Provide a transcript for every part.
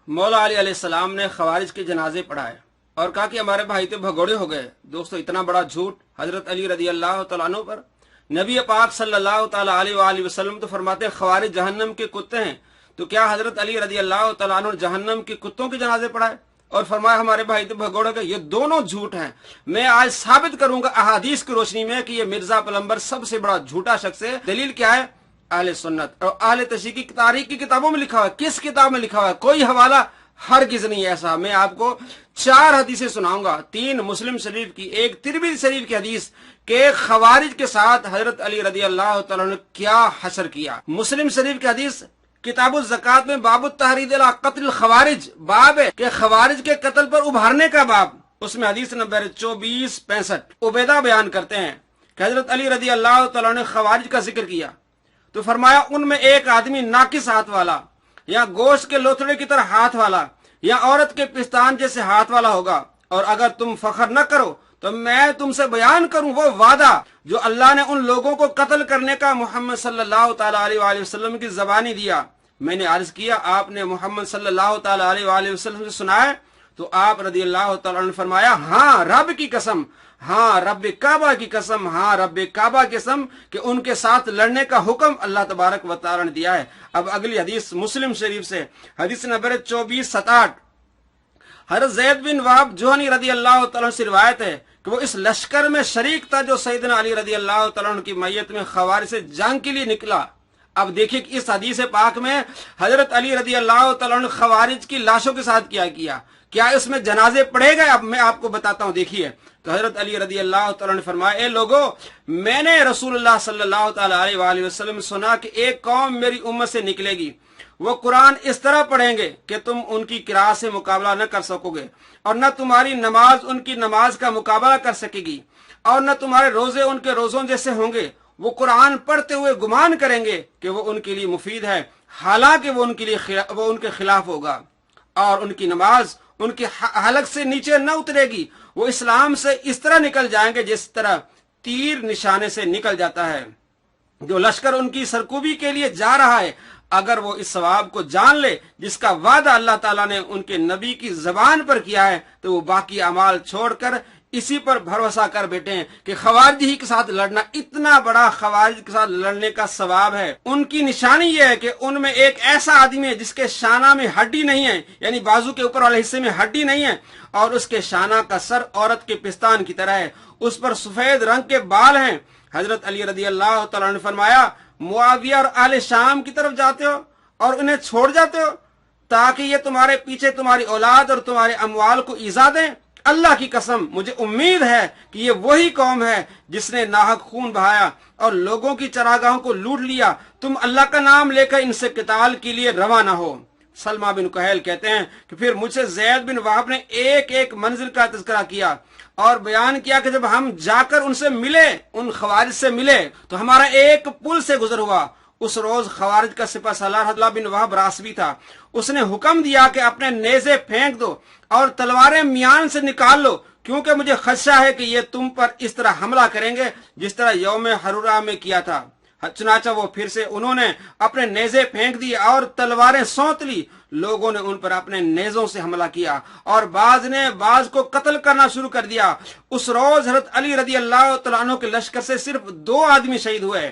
مولا علی علیہ السلام نے خوارج کے جنازے پڑھائے اور کہا کہ ہمارے بھائی تو بھگوڑے ہو گئے۔ دوستو، اتنا بڑا جھوٹ حضرت علی رضی اللہ تعالیٰ عنہ پر۔ نبی پاک صلی اللہ تعالیٰ علیہ وآلہ وسلم تو فرماتے ہیں خوارج جہنم کے کتے ہیں، تو کیا حضرت علی رضی اللہ تعالیٰ عنہ جہنم کے کتوں کے جنازے پڑھائے اور فرمایا ہمارے بھائی تو بھگوڑے ہو گئے؟ یہ دونوں جھوٹ ہیں۔ میں آج ثابت کروں گا احادیث کی روشنی میں کہ یہ مرزا پلمبر سب سے بڑا جھوٹا شخص ہے۔ دلیل کیا ہے؟ اہل سنت اور اہل تشیع کی تاریخ کی کتابوں میں لکھا ہوا ہے۔ کس کتاب میں لکھا ہوا ہے؟ کوئی حوالہ ہرگز نہیں ایسا۔ میں آپ کو 4 حدیثیں سناؤں گا، 3 مسلم شریف کی، 1 ترمذی شریف کی حدیث کہ خوارج کے ساتھ حضرت علی رضی اللہ تعالیٰ نے کیا حشر کیا۔ مسلم شریف کی حدیث کتاب الزکات میں باب التحرید علی قتل الخوارج باب ہے کہ خوارج کے قتل پر ابھارنے کا باب، اس میں حدیث نمبر 2465 عبیدہ بیان کرتے ہیں کہ حضرت علی رضی اللہ تعالیٰ نے خوارج کا ذکر کیا تو فرمایا ان میں ایک آدمی ناقص ہاتھ والا یا گوشت کے لوتھڑے کی طرح ہاتھ والا یا عورت کے پستان جیسے ہاتھ والا ہوگا، اور اگر تم فخر نہ کرو تو میں تم سے بیان کروں وہ وعدہ جو اللہ نے ان لوگوں کو قتل کرنے کا محمد صلی اللہ تعالیٰ علیہ وآلہ وسلم کی زبانی دیا۔ میں نے عرض کیا آپ نے محمد صلی اللہ تعالیٰ علیہ وآلہ وسلم سے سنا ہے؟ تو آپ رضی اللہ تعالیٰ نے فرمایا ہاں رب کی قسم، ہاں رب کعبہ کی قسم، ہاں رب کعبہ کی قسم کہ ان کے ساتھ لڑنے کا حکم اللہ تبارک و تعالیٰ نے دیا ہے۔ اب اگلی حدیث مسلم شریف سے، حدیث نمبر 2467 حضرت زید بن وہب جوہنی رضی اللہ تعالیٰ سے روایت ہے کہ وہ اس لشکر میں شریک تھا جو سیدنا علی رضی اللہ تعالیٰ کی میت میں خوارج سے جنگ کے لیے نکلا۔ اب دیکھیں کہ اس حدیث پاک میں حضرت علی رضی اللہ تعالیٰ نے خوارج کی لاشوں کے ساتھ کیا اس میں جنازے پڑھے گئے؟ اب میں آپ کو بتاتا ہوں، دیکھیے۔ تو حضرت علی رضی اللہ تعالیٰ نے فرمایا اے لوگو، میں نے رسول اللہ صلی اللہ تعالیٰ علیہ وآلہ وسلم سنا کہ ایک قوم میری امت سے نکلے گی، وہ قرآن اس طرح پڑھیں گے کہ تم ان کی قراءت سے مقابلہ نہ کر سکو گے، اور نہ تمہاری نماز ان کی نماز کا مقابلہ کر سکے گی، اور نہ تمہارے روزے ان کے روزوں جیسے ہوں گے۔ وہ قرآن پڑھتے ہوئے گمان کریں گے کہ وہ ان کے لیے مفید ہے، حالانکہ وہ ان کے خلاف ہوگا، اور ان کی نماز ان کے حلق سے نیچے نہ اترے گی۔ وہ اسلام سے اس طرح نکل جائیں گے جس طرح تیر نشانے سے نکل جاتا ہے۔ جو لشکر ان کی سرکوبی کے لیے جا رہا ہے، اگر وہ اس ثواب کو جان لے جس کا وعدہ اللہ تعالیٰ نے ان کے نبی کی زبان پر کیا ہے، تو وہ باقی اعمال چھوڑ کر اسی پر بھروسہ کر بیٹھے ہیں کہ خوارج ہی کے ساتھ لڑنا اتنا بڑا خوارج کے ساتھ لڑنے کا ثواب ہے۔ ان کی نشانی یہ ہے کہ ان میں ایک ایسا آدمی ہے جس کے شانہ میں ہڈی نہیں ہے، یعنی بازو کے اوپر والے حصے میں ہڈی نہیں ہے، اور اس کے شانہ کا سر عورت کے پستان کی طرح ہے، اس پر سفید رنگ کے بال ہیں۔ حضرت علی رضی اللہ تعالیٰ نے فرمایا معاویہ اور اہل شام کی طرف جاتے ہو اور انہیں چھوڑ جاتے ہو تاکہ یہ تمہارے پیچھے تمہاری اولاد اور تمہارے اموال کو ایذا دیں؟ اللہ کی قسم مجھے امید ہے کہ یہ وہی قوم ہے جس نے ناحق خون بہایا اور لوگوں کی چراگاہوں کو لوٹ لیا۔ تم اللہ کا نام لے کر ان سے قتال کے لیے روانہ ہو۔ سلمہ بن کہیل کہتے ہیں کہ پھر مجھ سے زید بن وہب نے ایک ایک منزل کا تذکرہ کیا اور بیان کیا کہ جب ہم جا کر ان سے ملے، ان خوارج سے ملے، تو ہمارا ایک پل سے گزر ہوا۔ اس روز خوارج کا سپہ سالار عبداللہ بن وہب راسبی تھا۔ اس نے حکم دیا کہ اپنے نیزے پھینک دو اور تلواریں میان سے نکال لو، کیونکہ مجھے خدشہ ہے کہ یہ تم پر اس طرح حملہ کریں گے جس طرح یوم حرورہ میں کیا تھا۔ چنانچہ وہ پھر سے انہوں نے اپنے نیزے پھینک دیے اور تلواریں سونت لی۔ لوگوں نے ان پر اپنے نیزوں سے حملہ کیا اور بعض نے بعض کو قتل کرنا شروع کر دیا۔ اس روز حضرت علی رضی اللہ تعالیٰ عنہ کے لشکر سے صرف 2 آدمی شہید ہوئے۔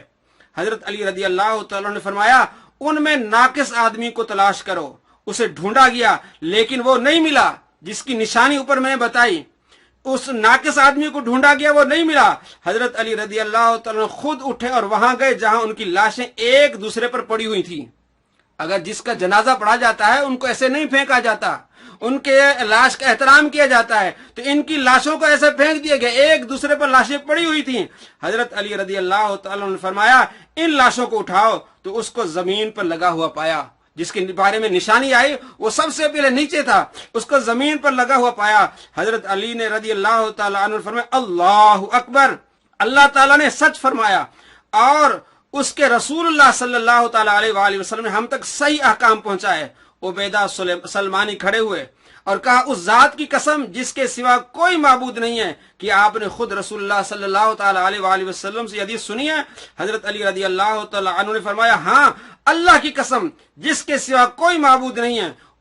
حضرت علی رضی اللہ تعالیٰ نے فرمایا ان میں ناقص آدمی کو تلاش کرو۔ اسے ڈھونڈا گیا لیکن وہ نہیں ملا، جس کی نشانی اوپر میں نے بتائی۔ اس ناقص آدمی کو ڈھونڈا گیا، وہ نہیں ملا۔ حضرت علی رضی اللہ تعالیٰ خود اٹھے اور وہاں گئے جہاں ان کی لاشیں ایک دوسرے پر پڑی ہوئی تھیں۔ اگر جس کا جنازہ پڑھا جاتا ہے ان کو ایسے نہیں پھینکا جاتا، ان کے لاش کا احترام کیا جاتا ہے، تو ان کی لاشوں کو ایسے پھینک دیا گیا، ایک دوسرے پر لاشیں پڑی ہوئی تھیں۔ حضرت علی رضی اللہ تعالیٰ نے فرمایا ان لاشوں کو اٹھاؤ، تو اس کو زمین پر لگا ہوا پایا۔ جس کے بارے میں نشانی آئی وہ سب سے پہلے نیچے تھا، اس کو زمین پر لگا ہوا پایا۔ حضرت علی نے رضی اللہ تعالیٰ عنہ فرمایا اللہ اکبر، اللہ تعالیٰ نے سچ فرمایا اور اس کے رسول اللہ صلی اللہ تعالیٰ علیہ وآلہ وسلم نے ہم تک صحیح احکام پہنچائے۔ عبیدہ سلمانی کھڑے ہوئے اور کہا اس ذات کی قسم جس کے سوا کوئی معبود نہیں ہے کہ آپ نے خود رسول اللہ صلی اللہ تعالیٰ علیہ وآلہ وسلم سے حدیث سنی ہے؟ حضرت علی رضی اللہ تعالیٰ عنہ نے فرمایا ہاں اللہ کی قسم جس کے سوا کوئی معبود نہیں ہے،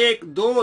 1 2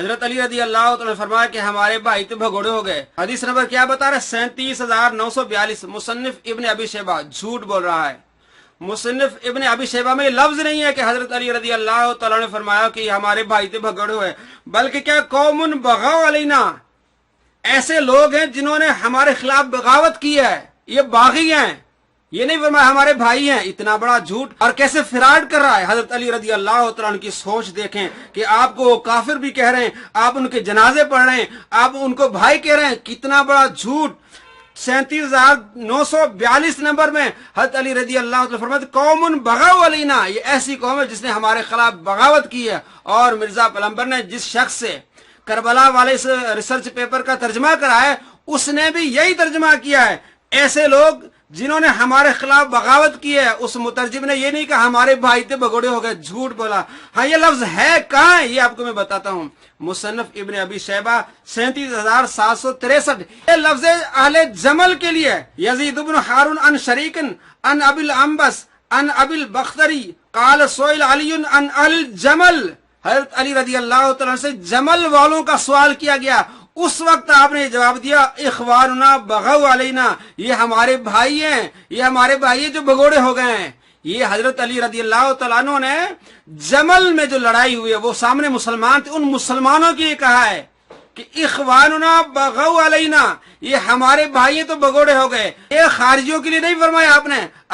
حضرت علی رضی اللہ عنہ نے فرمایا کہ ہمارے بھائی تو بھگوڑے ہو گئے۔ حدیث نمبر کیا بتا رہا ہے؟ 37,942۔ مصنف ابن ابی شیبہ جھوٹ بول رہا ہے۔ مصنف ابن ابی شیبہ میں یہ لفظ نہیں ہے کہ حضرت علی رضی اللہ تعالیٰ نے فرمایا کہ ہمارے بھائی تو بھگوڑے ہوئے، بلکہ کیا قوم بغوا علینا، ایسے لوگ ہیں جنہوں نے ہمارے خلاف بغاوت کی ہے، یہ باغی ہیں، یہ نہیں فرمایا ہمارے بھائی ہیں۔ اتنا بڑا جھوٹ، اور کیسے فراڈ کر رہا ہے۔ حضرت علی رضی اللہ تعالیٰ عنہ کی سوچ دیکھیں کہ آپ کو کافر بھی کہہ رہے ہیں، آپ ان کے جنازے پڑھ رہے ہیں، آپ ان کو بھائی کہہ رہے ہیں، کتنا بڑا جھوٹ۔ 37,942 نمبر میں حضرت علی رضی اللہ عنہ فرماتے قوم بغوا علینا، یہ ایسی قوم ہے جس نے ہمارے خلاف بغاوت کی ہے۔ اور مرزا پیغمبر نے جس شخص سے کربلا والے ریسرچ پیپر کا ترجمہ کرا ہے، اس نے بھی یہی ترجمہ کیا ہے، ایسے لوگ جنہوں نے ہمارے خلاف بغاوت کی ہے۔ اس مترجم نے یہ نہیں کہا ہمارے بھائی تے بگوڑے ہو گئے، جھوٹ بولا۔ ہاں یہ لفظ ہے کہاں ہے، یہ آپ کو میں بتاتا ہوں۔ مصنف ابن ابی شیبہ 37,763۔ یہ لفظ اہل جمل کے لیے۔ یزید بن ہارون ان شریکن ان ابی الانبس ان ابی البختری قال سئل علی ان اہل جمل، حضرت علی رضی اللہ تعالیٰ سے جمل والوں کا سوال کیا گیا، اس وقت آپ نے جواب دیا اخواننا بغوا علینا، یہ ہمارے بھائی ہیں، یہ ہمارے بھائی ہیں جو بھگوڑے ہو گئے ہیں۔ یہ حضرت علی رضی اللہ تعالیٰ عنہ نے جمل میں جو لڑائی ہوئی ہے، وہ سامنے مسلمان تھے، ان مسلمانوں کے لیے کہا ہے کہ اخواننا بغوا علینا، یہ ہمارے بھائی ہیں تو بھگوڑے ہو گئے۔ یہ خارجیوں کے لیے نہیں فرمایا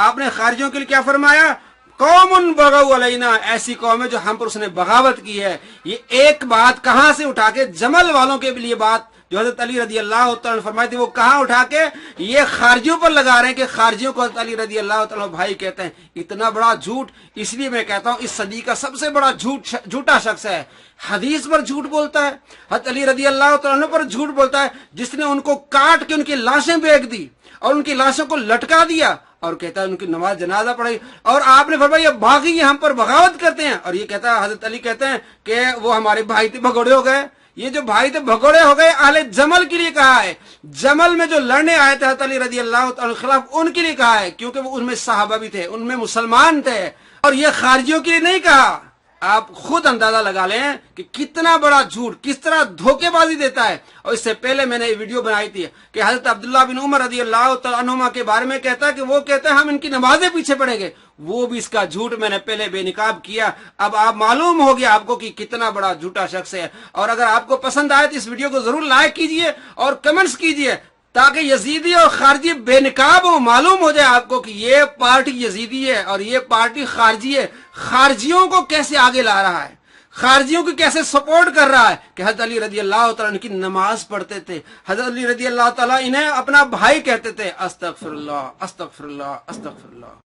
آپ نے خارجیوں کے لیے کیا فرمایا؟ قوم بغوا علینا، ایسی قوم ہے جو ہم پر اس نے بغاوت کی ہے۔ یہ ایک بات کہاں سے اٹھا کے جمل والوں کے لیے بات جو حضرت علی رضی اللہ تعالیٰ نے فرمائی تھی، وہ کہاں اٹھا کے یہ خارجیوں پر لگا رہے ہیں کہ خارجیوں کو حضرت علی رضی اللہ تعالیٰ بھائی کہتے ہیں۔ اتنا بڑا جھوٹ، اس لیے میں کہتا ہوں اس صدی کا سب سے بڑا جھوٹا شخص ہے۔ حدیث پر جھوٹ بولتا ہے، حضرت علی رضی اللہ تعالیٰ پر جھوٹ بولتا ہے، جس نے ان کو کاٹ کے ان کی لاشیں پھینک دی اور ان کی لاشوں کو لٹکا دیا، اور کہتا ہے ان کی نماز جنازہ پڑھائی، اور آپ نے فرمایا یہ باغی ہم پر بغاوت کرتے ہیں، اور یہ کہتا ہے حضرت علی کہتے ہیں کہ وہ ہمارے بھائی تھے بھگوڑے ہو گئے۔ یہ جو بھائی تھے بھگوڑے ہو گئے اہل جمل کے لیے کہا ہے، جمل میں جو لڑنے آئے تھے حضرت علی رضی اللہ تعالیٰ کے خلاف، ان کے لیے کہا ہے، کیونکہ وہ ان میں صحابہ بھی تھے، ان میں مسلمان تھے، اور یہ خارجیوں کے لیے نہیں کہا۔ آپ خود اندازہ لگا لیں کہ کتنا بڑا جھوٹ، کس طرح دھوکے بازی دیتا ہے۔ اور اس سے پہلے میں نے یہ ویڈیو بنائی تھی کہ حضرت عبداللہ بن عمر رضی اللہ تعالیٰ عنہما کے بارے میں کہتا ہے کہ وہ کہتے ہیں ہم ان کی نمازیں پیچھے پڑیں گے، وہ بھی اس کا جھوٹ میں نے پہلے بے نقاب کیا۔ اب آپ معلوم ہو گیا آپ کو کہ کتنا بڑا جھوٹا شخص ہے۔ اور اگر آپ کو پسند آئے تو اس ویڈیو کو ضرور لائک کیجئے اور کمنٹس کیجئے، تاکہ یزیدی اور خارجی بے نقاب ہو، معلوم ہو جائے آپ کو کہ یہ پارٹی یزیدی ہے اور یہ پارٹی خارجی ہے۔ خارجیوں کو کیسے آگے لا رہا ہے، خارجیوں کو کیسے سپورٹ کر رہا ہے کہ حضرت علی رضی اللہ تعالیٰ کی نماز پڑھتے تھے، حضرت علی رضی اللہ تعالیٰ انہیں اپنا بھائی کہتے تھے۔ استغفر اللہ، استغفر اللہ، استغفر اللہ۔